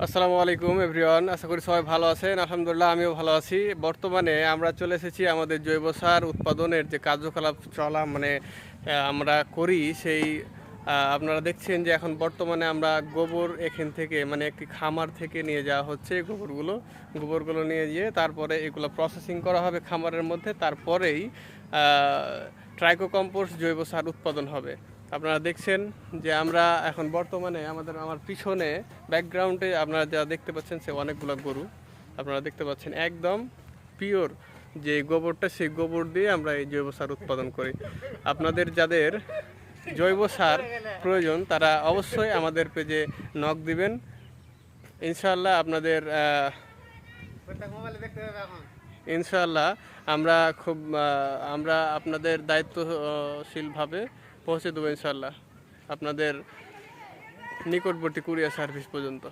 আসসালামু আলাইকুম এভরিওয়ান, আশা করি সবাই ভালো আছেন। আলহামদুলিল্লাহ আমিও ভালো আছি। বর্তমানে আমরা চলে এসেছি আমাদের জৈব সার উৎপাদনের যে কার্যকলাপ চলা আমরা করি সেই আপনারা দেখছেন যে এখন বর্তমানে আমরা গোবর এখান থেকে একটি খামার থেকে নিয়ে যাওয়া হচ্ছে। গোবরগুলো নিয়ে গিয়ে তারপরে এগুলো প্রসেসিং করা হবে খামারের মধ্যে, তারপরেই ট্রাইকো কম্পোস্ট জৈব সার উৎপাদন হবে। আপনারা দেখছেন যে আমরা এখন বর্তমানে আমার পিছনে ব্যাকগ্রাউন্ডে আপনারা যা দেখতে পাচ্ছেন সে অনেকগুলো গরু আপনারা দেখতে পাচ্ছেন। একদম পিওর যে গোবরটা, সেই গোবর দিয়ে আমরা এই জৈব সার উৎপাদন করি। আপনাদের যাদের জৈব সার প্রয়োজন তারা অবশ্যই আমাদের পেজে নক দিবেন। ইনশাআল্লাহ ইনশাআল্লাহ আমরা আপনাদের দায়িত্বশীলভাবে পৌঁছে দেবো ইনশাআল্লাহ আপনাদের নিকটবর্তী কুরিয়ার সার্ভিস পর্যন্ত।